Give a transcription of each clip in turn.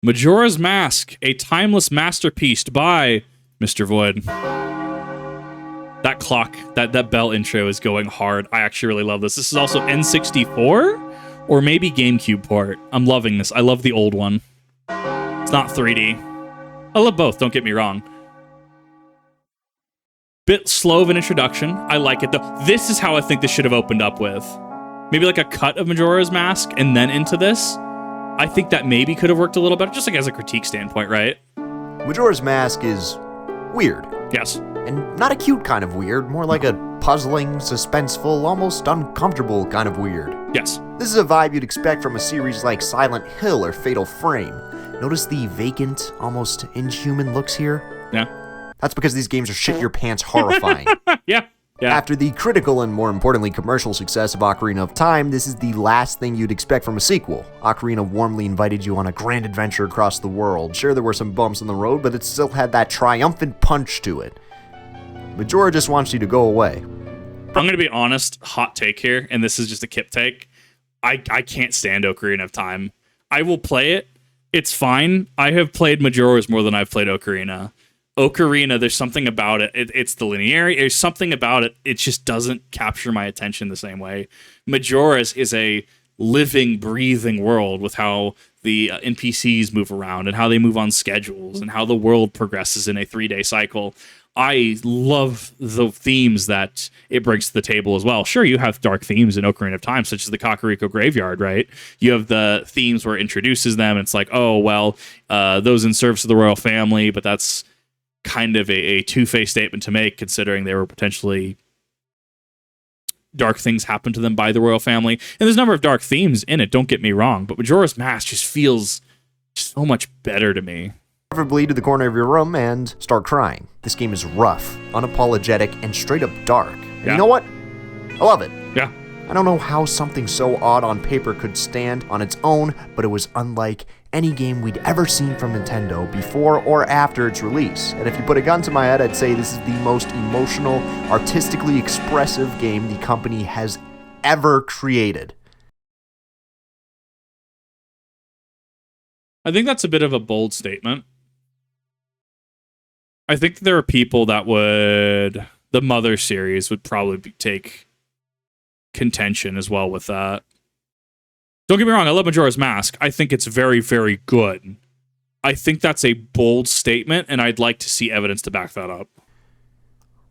Majora's Mask, a timeless masterpiece by MrVoid. That clock, that bell intro is going hard. I actually really love this. This is also N64 or maybe GameCube port. I'm loving this. I love the old one. It's not 3D. I love both, don't get me wrong. Bit slow of an introduction. I like it though. This is how I think this should have opened up with. Maybe like a cut of Majora's Mask and then into this. I think that maybe could have worked a little better, just like as a critique standpoint, right? Majora's Mask is weird. Yes. And not a cute kind of weird, more like a puzzling, suspenseful, almost uncomfortable kind of weird. Yes. This is a vibe you'd expect from a series like Silent Hill or Fatal Frame. Notice the vacant, almost inhuman looks here? Yeah. That's because these games are shit-your-pants horrifying. Yeah. Yeah. After the critical and, more importantly, commercial success of Ocarina of Time, this is the last thing you'd expect from a sequel. Ocarina warmly invited you on a grand adventure across the world. Sure, there were some bumps in the road, but it still had that triumphant punch to it. Majora just wants you to go away. I'm going to be honest, hot take here, and this is just a Kip take. I can't stand Ocarina of Time. I will play it. It's fine. I have played Majora's more than I've played Ocarina. Ocarina, there's something about it. It's the linearity. There's something about it. It just doesn't capture my attention the same way. Majora's is a living, breathing world with how the NPCs move around and how they move on schedules and how the world progresses in a 3-day cycle. I love the themes that it brings to the table as well. Sure, you have dark themes in Ocarina of Time, such as the Kakariko Graveyard, right? You have the themes where it introduces them. It's like, oh, well, those in service of the royal family, but that's kind of a two-faced statement to make, considering they were potentially dark things happened to them by the royal family. And there's a number of dark themes in it, don't get me wrong, but Majora's Mask just feels so much better to me. Preferably to the corner of your room and start crying. This game is rough, unapologetic, and straight up dark. And you know what? I love it. Yeah. I don't know how something so odd on paper could stand on its own, but it was unlike any game we'd ever seen from Nintendo before or after its release. And if you put a gun to my head, I'd say this is the most emotional, artistically expressive game the company has ever created. I think that's a bit of a bold statement. I think there are people that would... The Mother series would probably take contention as well with that. Don't get me wrong, I love Majora's Mask. I think it's very, very good. I think that's a bold statement, and I'd like to see evidence to back that up.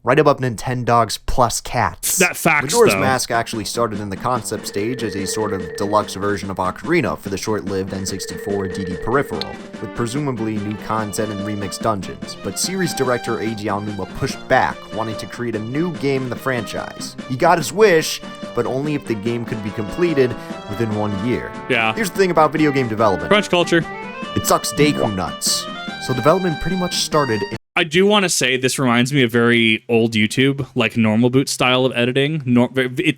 Right above Nintendogs plus cats. That facts, Majora's though. Mask actually started in the concept stage as a sort of deluxe version of Ocarina for the short-lived N64 DD peripheral, with presumably new content and remixed dungeons. But series director Eiji Aonuma pushed back, wanting to create a new game in the franchise. He got his wish, but only if the game could be completed within 1 year. Yeah. Here's the thing about video game development. Crunch culture. It sucks Deku nuts. So development pretty much started in I do want to say this reminds me of very old YouTube, like normal boot style of editing.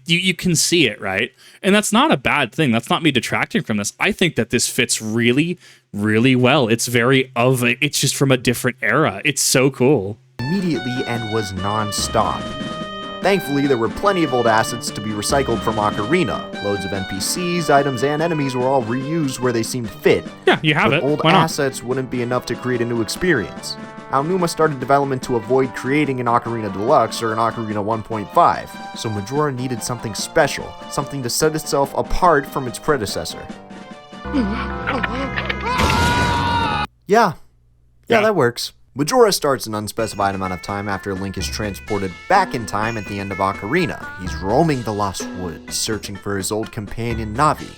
You can see it, right? And that's not a bad thing. That's not me detracting from this. I think that this fits really, really well. It's it's just from a different era. It's so cool. immediately and was non-stop. Thankfully, there were plenty of old assets to be recycled from Ocarina. Loads of NPCs, items, and enemies were all reused where they seemed fit. Yeah, you have but it. Old Why not? assets wouldn't be enough to create a new experience. Aonuma started development to avoid creating an Ocarina Deluxe or an Ocarina 1.5, so Majora needed something special, something to set itself apart from its predecessor. Yeah, that works. Majora starts an unspecified amount of time after Link is transported back in time at the end of Ocarina. He's roaming the Lost Woods, searching for his old companion Navi.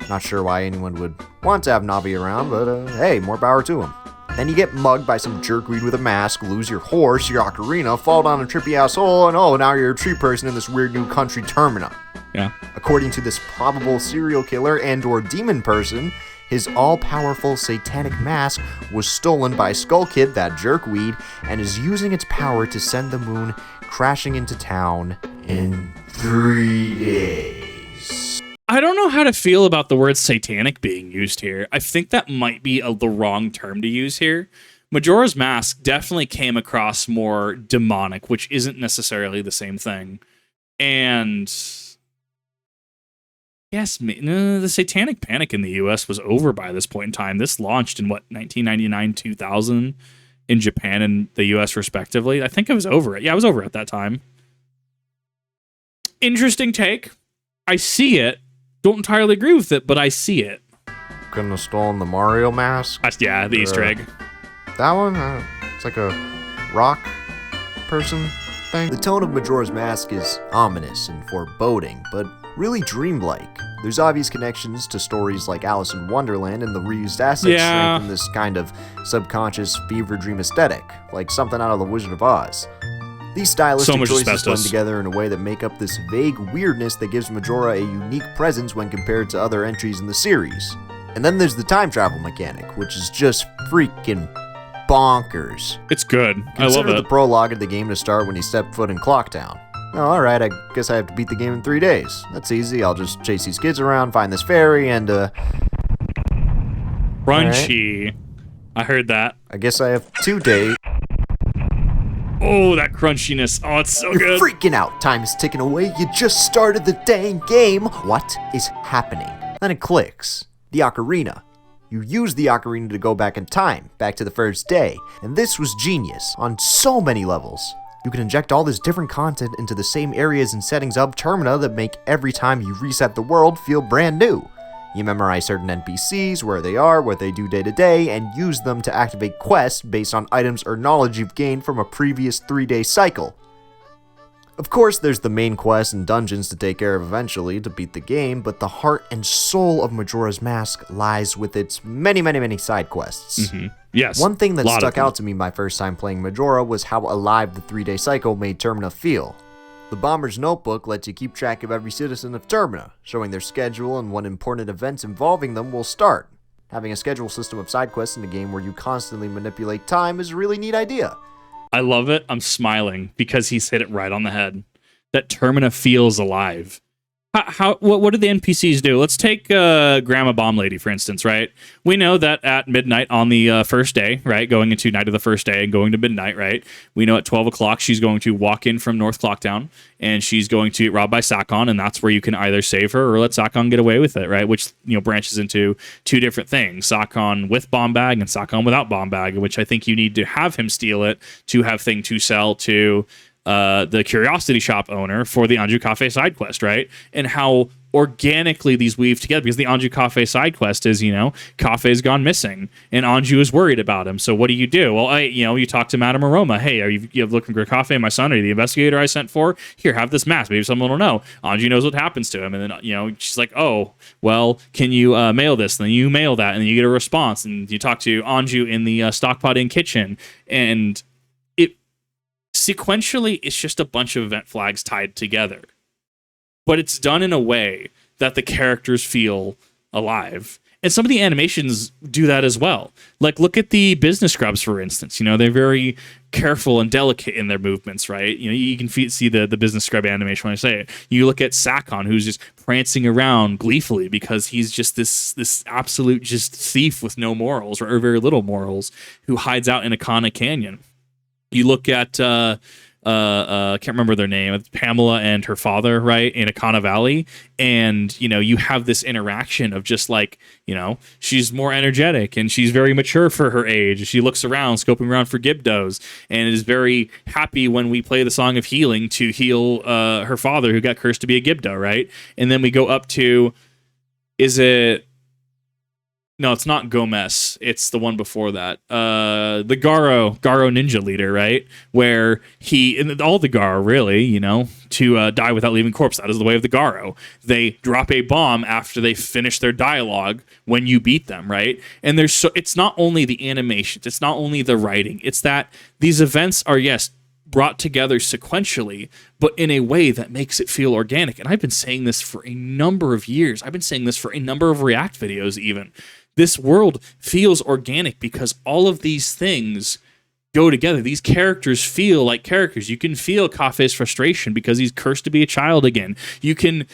Not sure why anyone would want to have Navi around, but hey, more power to him. Then you get mugged by some jerkweed with a mask, lose your horse, your ocarina, fall down a trippy ass hole, and oh, now you're a tree person in this weird new country Termina. Yeah. According to this probable serial killer and/or demon person, his all-powerful satanic mask was stolen by Skull Kid, that jerkweed, and is using its power to send the moon crashing into town in 3 days. I don't know how to feel about the word satanic being used here. I think that might be the wrong term to use here. Majora's Mask definitely came across more demonic, which isn't necessarily the same thing. And Yes, no, the Satanic Panic in the U.S. was over by this point in time. This launched in what 1999, 2000 in Japan and the U.S. respectively. I think it was over. Yeah, I was over at that time. Interesting take. I see it. Don't entirely agree with it, but I see it. Couldn't have stolen the Mario mask. Yeah, the Easter egg. That one? It's like a rock person thing. The tone of Majora's Mask is ominous and foreboding, but really dreamlike. There's obvious connections to stories like Alice in Wonderland, and the reused assets strengthen this kind of subconscious fever dream aesthetic, like something out of The Wizard of Oz. These stylistic choices blend together in a way that make up this vague weirdness that gives Majora a unique presence when compared to other entries in the series. And then there's the time travel mechanic, which is just freaking bonkers. It's good. I love it. Consider the prologue of the game to start when you step foot in Clocktown. Oh, alright, I guess I have to beat the game in 3 days. That's easy, I'll just chase these kids around, find this fairy, and Crunchy. Right. I heard that. I guess I have 2 days. Oh, that crunchiness. Oh, it's so good. You're freaking out. Time is ticking away. You just started the dang game. What is happening? Then it clicks. The ocarina. You use the ocarina to go back in time, back to the first day. And this was genius on so many levels. You can inject all this different content into the same areas and settings of Termina that make every time you reset the world feel brand new. You memorize certain NPCs, where they are, what they do day to day, and use them to activate quests based on items or knowledge you've gained from a previous 3-day cycle. Of course, there's the main quests and dungeons to take care of eventually to beat the game, but the heart and soul of Majora's Mask lies with its many side quests. Mm-hmm. Yes. One thing that stuck out to me my first time playing Majora was how alive the 3-day cycle made Termina feel. The Bomber's Notebook lets you keep track of every citizen of Termina, showing their schedule and when important events involving them will start. Having a schedule system of side quests in a game where you constantly manipulate time is a really neat idea. I love it. I'm smiling because he's hit it right on the head. That Termina feels alive. What do the NPCs do? Let's take Grandma Bomb Lady, for instance, right? We know that at midnight on the first day, right, going into night of the first day and going to midnight, right, we know at 12 o'clock she's going to walk in from North Clocktown, and she's going to get robbed by Sakon, and that's where you can either save her or let Sakon get away with it, right, which, branches into 2 different things, Sakon with Bomb Bag and Sakon without Bomb Bag, which I think you need to have him steal it to have thing to sell to the Curiosity Shop owner for the Anju Cafe side quest, right? And how organically these weave together, because the Anju Cafe side quest is, Cafe's gone missing, and Anju is worried about him. So what do? Well, you talk to Madame Aroma. Hey, are you looking for Cafe, my son? Are you the investigator I sent for? Here, have this mask. Maybe someone will know. Anju knows what happens to him, and then she's like, oh, well, can you mail this? And then you mail that, and then you get a response, and you talk to Anju in the Stockpot Inn kitchen, and sequentially, it's just a bunch of event flags tied together. But it's done in a way that the characters feel alive. And some of the animations do that as well. Like, look at the business scrubs, for instance. They're very careful and delicate in their movements, right? You can see the business scrub animation when I say it. You look at Sakon, who's just prancing around gleefully because he's just this absolute just thief with no morals, or very little morals, who hides out in Akana Canyon. You look at, I can't remember their name, Pamela and her father, right, in Akana Valley, and, you have this interaction of just like, she's more energetic, and she's very mature for her age. She looks around, scoping around for Gibdos, and is very happy when we play the Song of Healing to heal her father, who got cursed to be a Gibdo, right? And then we go up to, no, it's not Gomez. It's the one before that. The Garo ninja leader, right? Where all the Garo, really, to die without leaving corpse. That is the way of the Garo. They drop a bomb after they finish their dialogue when you beat them, right? And it's not only the animations, it's not only the writing, it's that these events are, yes, brought together sequentially, but in a way that makes it feel organic. And I've been saying this for a number of years. I've been saying this for a number of React videos even. This world feels organic because all of these things go together. These characters feel like characters. You can feel Cafe's frustration because he's cursed to be a child again. You can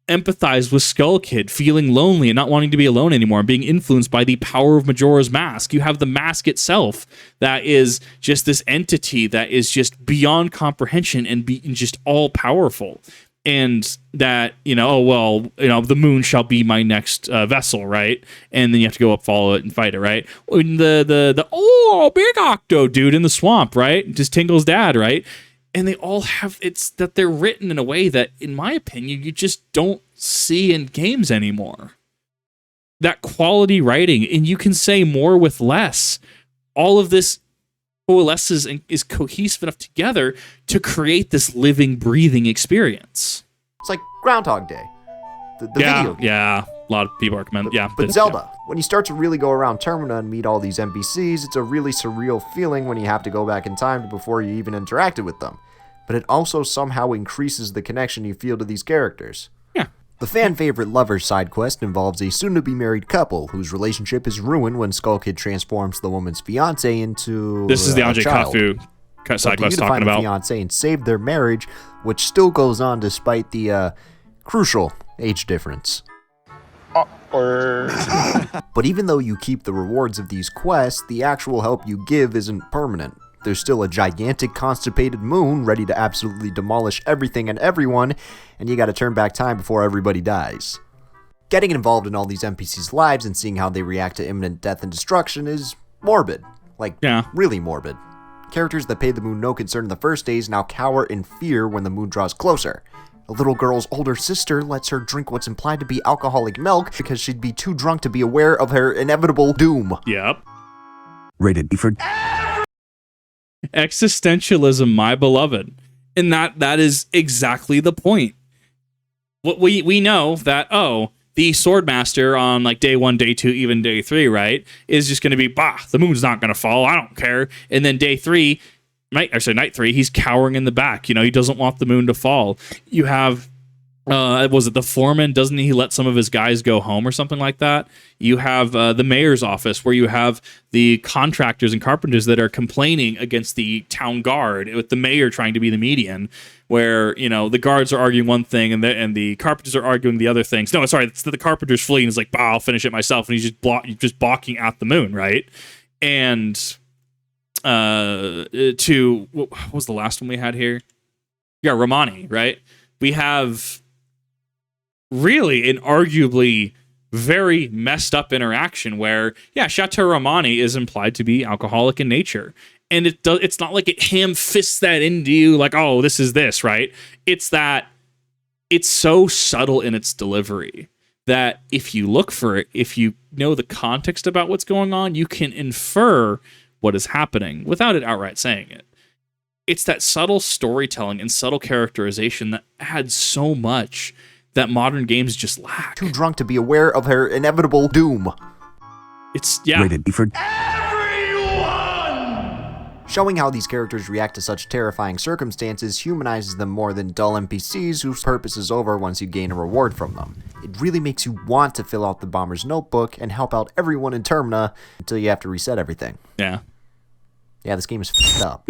empathize with Skull Kid feeling lonely and not wanting to be alone anymore and being influenced by the power of Majora's Mask. You have the mask itself that is just this entity that is just beyond comprehension and just all powerful. and that, oh well, the moon shall be my next vessel, right? And then you have to go up, follow it, and fight it, right? And the big octo dude in the swamp, right? Just Tingle's dad, right? And they all have, it's that they're written in a way that, in my opinion, you just don't see in games anymore. That quality writing, and you can say more with less. All of this coalesces and is cohesive enough together to create this living, breathing experience. It's like Groundhog Day, the video game. Yeah, a lot of people recommend. But Zelda, when you start to really go around Termina and meet all these NPCs, it's a really surreal feeling when you have to go back in time before you even interacted with them. But it also somehow increases the connection you feel to these characters. Yeah. The fan-favorite Lover side quest involves a soon-to-be-married couple whose relationship is ruined when Skull Kid transforms the woman's fiancé into This is the Anjay child. Kafu side quest talking about. about. The fiancé and save their marriage, which still goes on despite the crucial age difference. But even though you keep the rewards of these quests, the actual help you give isn't permanent. There's still a gigantic constipated moon ready to absolutely demolish everything and everyone, and you gotta turn back time before everybody dies. Getting involved in all these NPCs' lives and seeing how they react to imminent death and destruction is morbid. Really morbid. Characters that paid the moon no concern in the first days now cower in fear when the moon draws closer. A little girl's older sister lets her drink what's implied to be alcoholic milk because she'd be too drunk to be aware of her inevitable doom. Yep. Rated B for... Existentialism, my beloved. And that is exactly the point. What we know that, the Swordmaster on like day 1, day 2, even day 3, right, is just going to be, the moon's not going to fall, I don't care. And then day 3, night 3, he's cowering in the back. He doesn't want the moon to fall. You have, was it the foreman? Doesn't he let some of his guys go home or something like that? You have the mayor's office where you have the contractors and carpenters that are complaining against the town guard, with the mayor trying to be the median, where, the guards are arguing one thing and the carpenters are arguing the other things. No, sorry, it's the carpenters flee and he's like, I'll finish it myself. And he's just balking at the moon, right? And what was the last one we had here? Yeah, Romani, right? We have really an arguably very messed up interaction where, Chateau Romani is implied to be alcoholic in nature. And it's not like it ham-fists that into you like, this is this, right? It's that it's so subtle in its delivery that if you look for it, if you know the context about what's going on, you can infer what is happening without it outright saying it. It's that subtle storytelling and subtle characterization that adds so much that modern games just lack. Too drunk to be aware of her inevitable doom. It's, Rated B for... Showing how these characters react to such terrifying circumstances humanizes them more than dull NPCs whose purpose is over once you gain a reward from them. It really makes you want to fill out the bomber's notebook and help out everyone in Termina until you have to reset everything. Yeah, this game is f***ed up.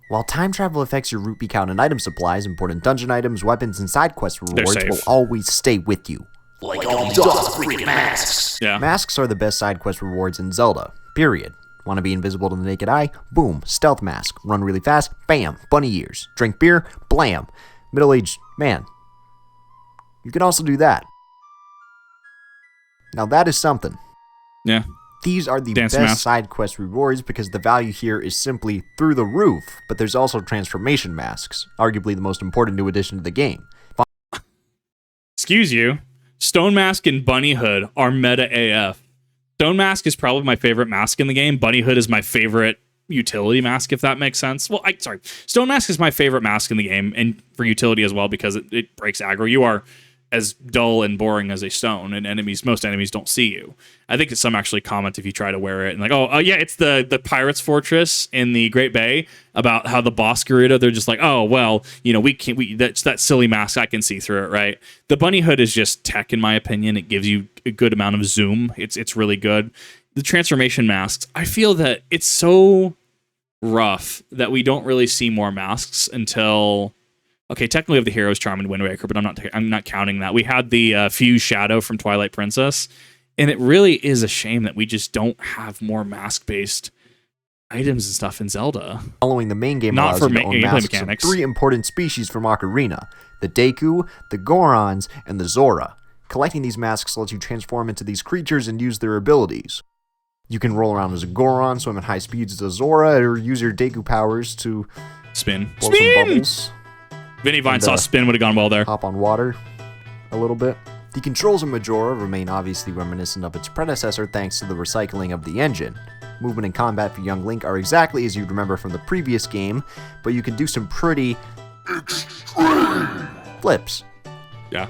While time travel affects your rupee count and item supplies, important dungeon items, weapons, and side quest rewards will always stay with you. Like all dust freaking masks. Yeah. Masks are the best side quest rewards in Zelda, period. Want to be invisible to the naked eye? Boom, stealth mask. Run really fast? Bam, bunny ears. Drink beer? Blam. Middle-aged man. You can also do that. Now that is something. Yeah. These are the Dance best mask. side quest rewards because the value here is simply through the roof, but there's also transformation masks, arguably the most important new addition to the game. Excuse you. Stone Mask and Bunny Hood are meta AF. Stone Mask is probably my favorite mask in the game. Bunny Hood is my favorite utility mask, if that makes sense. Well, Stone Mask is my favorite mask in the game, and for utility as well, because it breaks aggro. You are as dull and boring as a stone, and most enemies don't see you. I think that some actually comment if you try to wear it, and it's the Pirates Fortress in the Great Bay, about how the boss Garuda, they're just like, that's that silly mask, I can see through it, right? The Bunny Hood is just tech, in my opinion. It gives you a good amount of zoom. It's really good. The transformation masks, I feel that it's so rough that we don't really see more masks until... Okay, technically we have the Hero's Charm and Wind Waker, but I'm not counting that. We had the Fuse Shadow from Twilight Princess, and it really is a shame that we just don't have more mask-based items and stuff in Zelda. Following the main game Not allows for you to own gameplay masks mechanics. of 3 important species from Ocarina: the Deku, the Gorons, and the Zora. Collecting these masks lets you transform into these creatures and use their abilities. You can roll around as a Goron, swim at high speeds as a Zora, or use your Deku powers to Spin. blow some Spin! bubbles, Vinny Vine saw spin would have gone well there. hop on water a little bit. The controls of Majora remain obviously reminiscent of its predecessor thanks to the recycling of the engine. Movement and combat for young Link are exactly as you'd remember from the previous game, but you can do some pretty extreme flips. Yeah.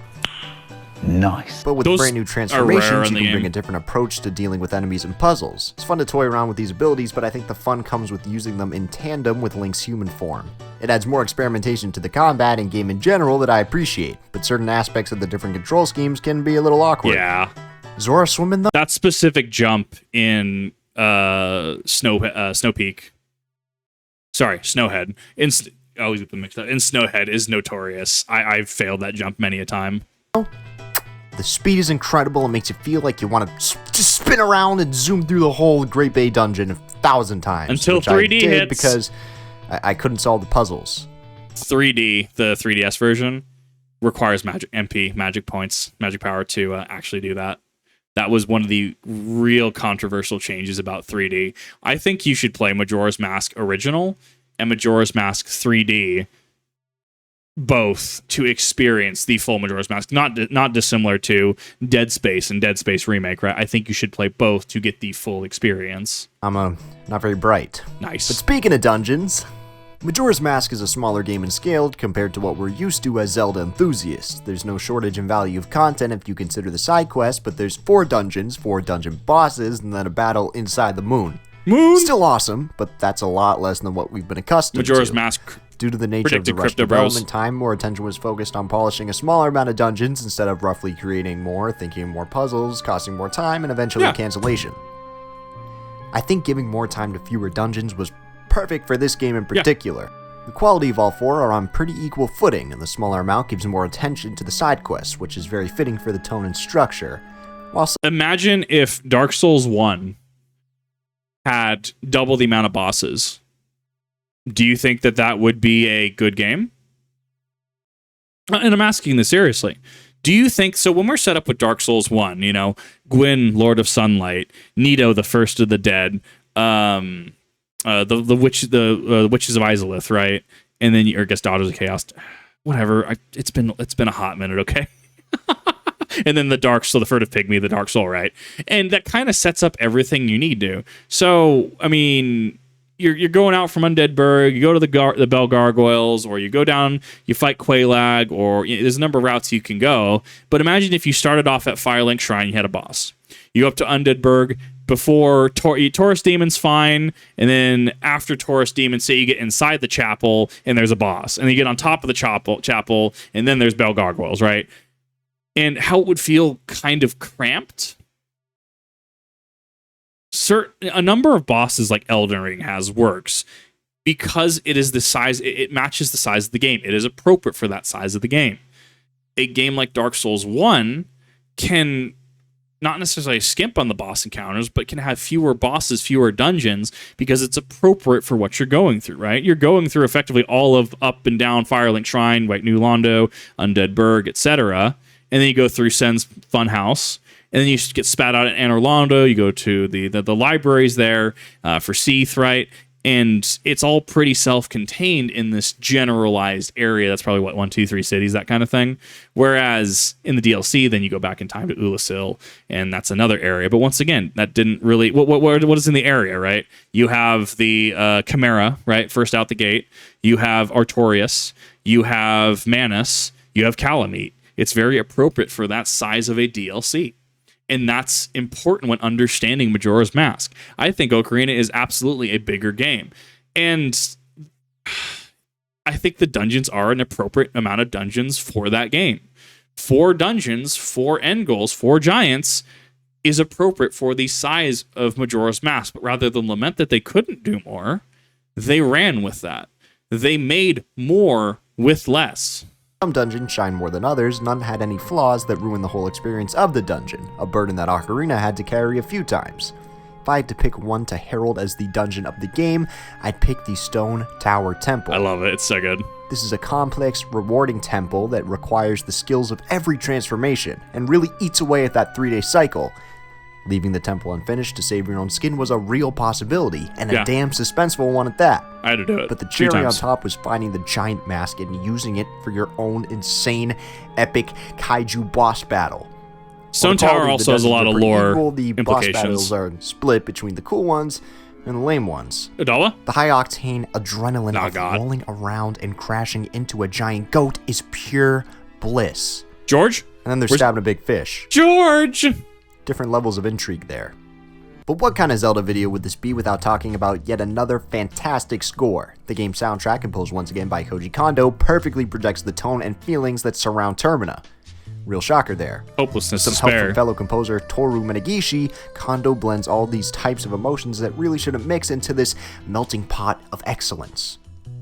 Nice. But with Those brand new are rare transformations, in you the can bring game. a different approach to dealing with enemies and puzzles. It's fun to toy around with these abilities, but I think the fun comes with using them in tandem with Link's human form. It adds more experimentation to the combat and game in general that I appreciate, but certain aspects of the different control schemes can be a little awkward. Yeah. Zora swimming though? That specific jump in Snow Peak. Sorry, Snowhead. I always get them mixed up. In Snowhead is notorious. I've failed that jump many a time. The speed is incredible. It makes you feel like you want to just spin around and zoom through the whole Great Bay Dungeon 1,000 times. Until which I 3D did hits. because I couldn't solve the puzzles. 3D, the 3DS version, requires magic points, magic power to actually do that. That was one of the real controversial changes about 3D. I think you should play Majora's Mask Original and Majora's Mask 3D both to experience the full Majora's Mask, not dissimilar to Dead Space and Dead Space Remake, right? I think you should play both to get the full experience. I'm not very bright. Nice. But speaking of dungeons, Majora's Mask is a smaller game in scale compared to what we're used to as Zelda enthusiasts. There's no shortage in value of content if you consider the side quests, but there's 4 dungeons, 4 dungeon bosses, and then a battle inside the moon. Still awesome, but that's a lot less than what we've been accustomed Majora's to. Mask. Due to the nature of the Predicted rushed Crypto Bros. development time, more attention was focused on polishing a smaller amount of dungeons instead of roughly creating more, thinking of more puzzles, costing more time, and eventually cancellation. I think giving more time to fewer dungeons was perfect for this game in particular. The quality of all 4 are on pretty equal footing, and the smaller amount gives more attention to the side quests, which is very fitting for the tone and structure. While Imagine if Dark Souls 1 had double the amount of bosses. Do you think that would be a good game? And I'm asking this seriously. Do you think so? When we're set up with Dark Souls 1, Gwyn, Lord of Sunlight, Nito, the First of the Dead, the Witches of Izalith, right? And then, or I guess Daughters of Chaos, whatever. It's been a hot minute, okay? And then the Furtive Pygmy, the Dark Soul, right? And that kind of sets up everything you need to. So, I mean, you're going out from Undead Burg, you go to the Bell Gargoyles, or you go down, you fight Quelaag, or there's a number of routes you can go. But imagine if you started off at Firelink Shrine, you had a boss. You go up to Undead Burg, before Taurus Demon's fine, and then after Taurus Demon, say you get inside the chapel, and there's a boss. And then you get on top of the chapel, and then there's Bell Gargoyles, right? And how it would feel kind of cramped. A number of bosses like Elden Ring works because it is the size, it matches the size of the game. It is appropriate for that size of the game. A game like Dark Souls 1 can not necessarily skimp on the boss encounters, but can have fewer bosses, fewer dungeons, because it's appropriate for what you're going through, right? You're going through effectively all of up and down Firelink Shrine, White New Londo, Undead Burg, etc. And then you go through Sen's Funhouse, and then you get spat out at Anor Londo. You go to the libraries there for Seath, right? And it's all pretty self-contained in this generalized area. That's probably 1, 2, 3 cities, that kind of thing. Whereas in the DLC, then you go back in time to Ulasil, and that's another area. But once again, that didn't really. What is in the area, right? You have the Chimera, right? First out the gate. You have Artorias. You have Manus. You have Calamite. It's very appropriate for that size of a DLC. And that's important when understanding Majora's Mask. I think Ocarina is absolutely a bigger game. And I think the dungeons are an appropriate amount of dungeons for that game. 4 dungeons, 4 end goals, 4 giants is appropriate for the size of Majora's Mask. But rather than lament that they couldn't do more, they ran with that. They made more with less. Some dungeons shine more than others, none had any flaws that ruined the whole experience of the dungeon, a burden that Ocarina had to carry a few times. If I had to pick one to herald as the dungeon of the game, I'd pick the Stone Tower Temple. I love it. It's so good. This is a complex, rewarding temple that requires the skills of every transformation and really eats away at that 3-day cycle. Leaving the temple unfinished to save your own skin was a real possibility, and a damn suspenseful one at that. I had to do it. But the cherry on top was finding the giant mask and using it for your own insane, epic kaiju boss battle. Stone Tower also has a lot of lore the implications. Boss battles are split between the cool ones and the lame ones. Adawa? The high-octane adrenaline of rolling around and crashing into a giant goat is pure bliss. George? And then they're stabbing a big fish. George! Different levels of intrigue there. But what kind of Zelda video would this be without talking about yet another fantastic score? The game's soundtrack, composed once again by Koji Kondo, perfectly projects the tone and feelings that surround Termina. Real shocker there. Hopelessness, Some help despair. from fellow composer Toru Minegishi, Kondo blends all these types of emotions that really shouldn't mix into this melting pot of excellence.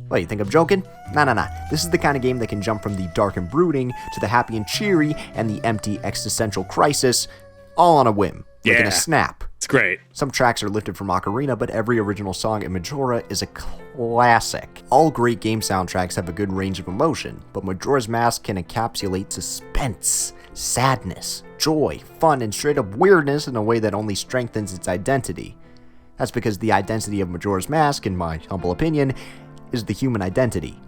What, you think I'm joking? Nah. This is the kind of game that can jump from the dark and brooding to the happy and cheery and the empty existential crisis, all on a whim, like in a snap. It's great. Some tracks are lifted from Ocarina, but every original song in Majora is a classic. All great game soundtracks have a good range of emotion, but Majora's Mask can encapsulate suspense, sadness, joy, fun, and straight up weirdness in a way that only strengthens its identity. That's because the identity of Majora's Mask, in my humble opinion, is the human identity.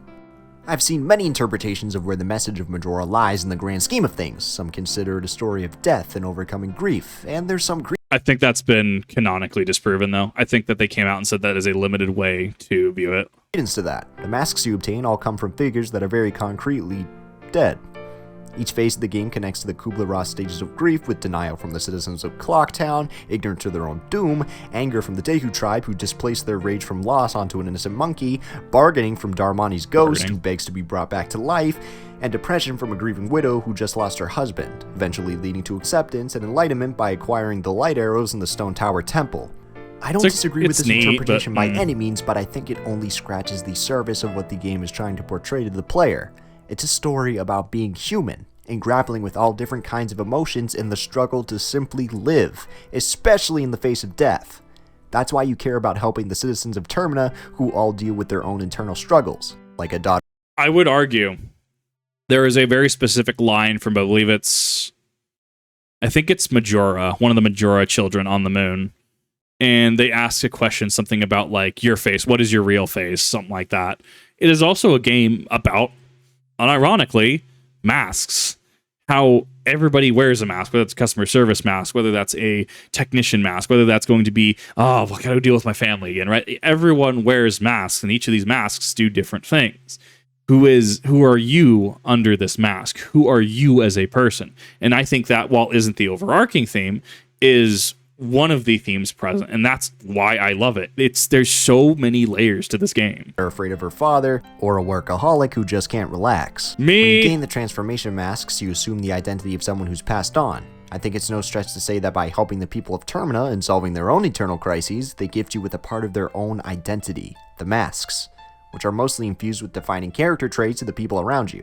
I've seen many interpretations of where the message of Majora lies in the grand scheme of things. Some consider it a story of death and overcoming grief, and there's some I think that's been canonically disproven, though. I think that they came out and said that is a limited way to view it. credence to that. The masks you obtain all come from figures that are very concretely dead. Each phase of the game connects to the Kubler-Ross stages of grief, with denial from the citizens of Clocktown, ignorance of their own doom, anger from the Dehu tribe who displaced their rage from loss onto an innocent monkey, bargaining from Darmani's ghost who begs to be brought back to life, and depression from a grieving widow who just lost her husband, eventually leading to acceptance and enlightenment by acquiring the light arrows in the Stone Tower Temple. I don't disagree with this interpretation by any means, but I think it only scratches the surface of what the game is trying to portray to the player. It's a story about being human and grappling with all different kinds of emotions in the struggle to simply live, especially in the face of death. That's why you care about helping the citizens of Termina, who all deal with their own internal struggles, like a daughter. I would argue there is a very specific line from, I believe I think it's Majora, one of the Majora children on the moon. And they ask a question, something about like your face. What is your real face? Something like that. It is also a game about, unironically, masks. How everybody wears a mask, whether it's a customer service mask, whether that's a technician mask, whether that's going to be, I gotta deal with my family again, right? Everyone wears masks, and each of these masks do different things. Who are you under this mask? Who are you as a person? And I think that, while isn't the overarching theme, is one of the themes present, and that's why I love it. There's so many layers to this game. Are afraid of her father, or a workaholic who just can't relax. Me. When you gain the transformation masks, you assume the identity of someone who's passed on. I think it's no stretch to say that by helping the people of Termina and solving their own eternal crises, they gift you with a part of their own identity, the masks, which are mostly infused with defining character traits of the people around you.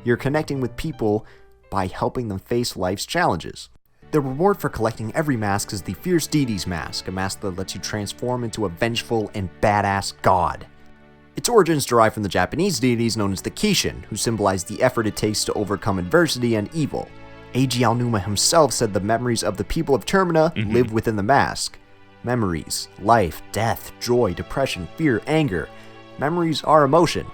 You're connecting with people by helping them face life's challenges. The reward for collecting every mask is the Fierce Deity's Mask, a mask that lets you transform into a vengeful and badass god. Its origins derive from the Japanese deities known as the Kishin, who symbolize the effort it takes to overcome adversity and evil. Eiji Aonuma himself said the memories of the people of Termina live within the mask. Memories, life, death, joy, depression, fear, anger. Memories are emotion.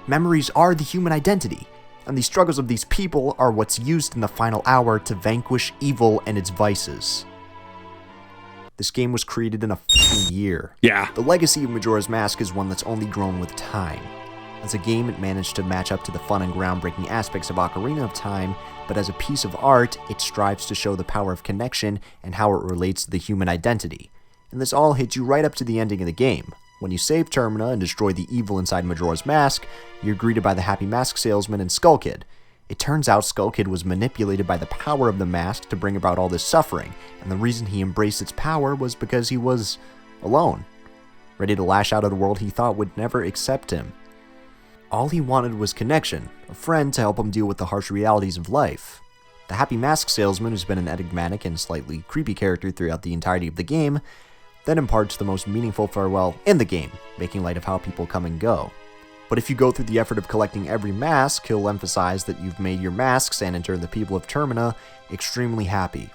Memories are the human identity. And the struggles of these people are what's used in the final hour to vanquish evil and its vices. This game was created in a year. Yeah. The legacy of Majora's Mask is one that's only grown with time. As a game, it managed to match up to the fun and groundbreaking aspects of Ocarina of Time, but as a piece of art, it strives to show the power of connection and how it relates to the human identity. And this all hits you right up to the ending of the game. When you save Termina and destroy the evil inside Majora's Mask, you're greeted by the happy mask salesman and Skull Kid. It turns out Skull Kid was manipulated by the power of the mask to bring about all this suffering, and the reason he embraced its power was because he was alone, ready to lash out at a world he thought would never accept him. All he wanted was connection, a friend to help him deal with the harsh realities of life. The Happy Mask Salesman, who's been an enigmatic and slightly creepy character throughout the entirety of the game, then imparts the most meaningful farewell in the game, making light of how people come and go. But if you go through the effort of collecting every mask, he'll emphasize that you've made your masks and in turn the people of Termina extremely happy.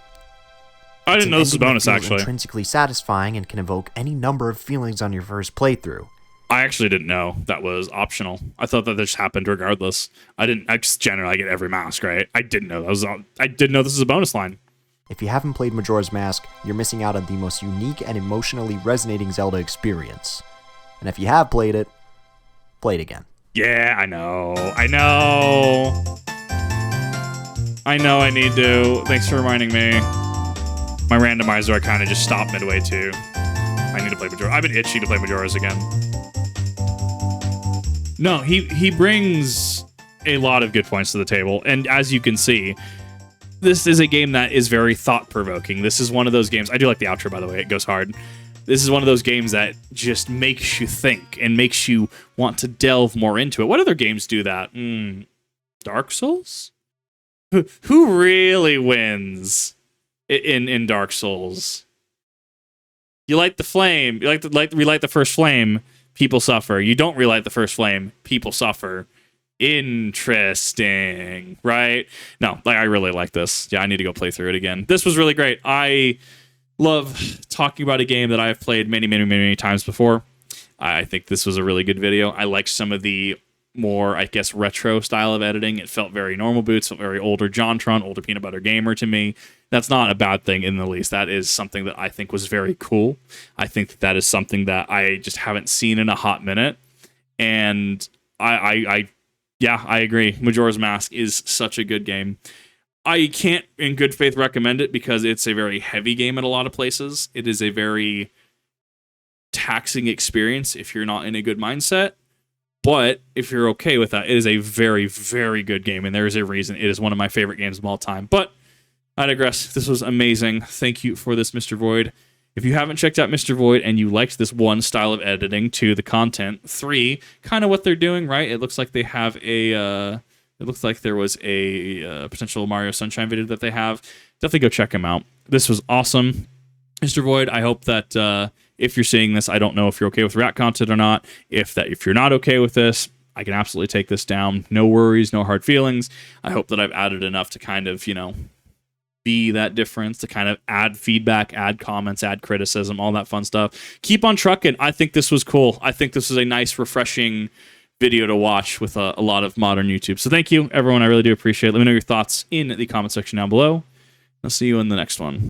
I didn't know this was a bonus, It feels actually. intrinsically satisfying and can evoke any number of feelings on your first playthrough. I actually didn't know that was optional. I thought that this happened regardless. I just generally get every mask, right? I didn't know that was. I didn't know this was a bonus line. If you haven't played Majora's Mask, you're missing out on the most unique and emotionally resonating Zelda experience. And if you have played it, play it again. Yeah, I know. I need to. Thanks for reminding me. My randomizer, I kind of just stopped midway too. I need to play Majora. I've been itchy to play Majoras again. No, he brings a lot of good points to the table. And as you can see, this is a game that is very thought-provoking. This is one of those games. I do like the outro, by the way. It goes hard. This is one of those games that just makes you think and makes you want to delve more into it. What other games do that? Dark Souls? Who really wins in Dark Souls? You light the flame. Relight the first flame. People suffer. You don't relight the first flame. People suffer. Interesting, right? No, I really like this. Yeah, I need to go play through it again. This was really great. I love talking about a game that I've played many times before. I think this was a really good video. I like some of the more, I guess, retro style of editing. It felt very normal boots, felt very older JonTron, older Peanut Butter Gamer to me. That's not a bad thing in the least. That is something that I think was very cool. I think that is something that I just haven't seen in a hot minute. And I agree. Majora's Mask is such a good game. I can't, in good faith, recommend it because it's a very heavy game in a lot of places. It is a very taxing experience if you're not in a good mindset. But if you're okay with that, it is a very, very good game, and there is a reason it is one of my favorite games of all time. But I digress. This was amazing. Thank you for this, MrVoid. If you haven't checked out MrVoid and you liked this one style of editing to the content, 3, kind of what they're doing, right? It looks like they have a... it looks like there was a potential Mario Sunshine video that they have. Definitely go check them out. This was awesome. MrVoid, I hope that if you're seeing this, I don't know if you're okay with rat content or not. If you're not okay with this, I can absolutely take this down. No worries, no hard feelings. I hope that I've added enough to kind of, be that difference, to kind of add feedback, add comments, add criticism, all that fun stuff. Keep on trucking. I think this was cool. I think this was a nice, refreshing video to watch with a lot of modern YouTube. So thank you, everyone. I really do appreciate it. Let me know your thoughts in the comment section down below. I'll see you in the next one.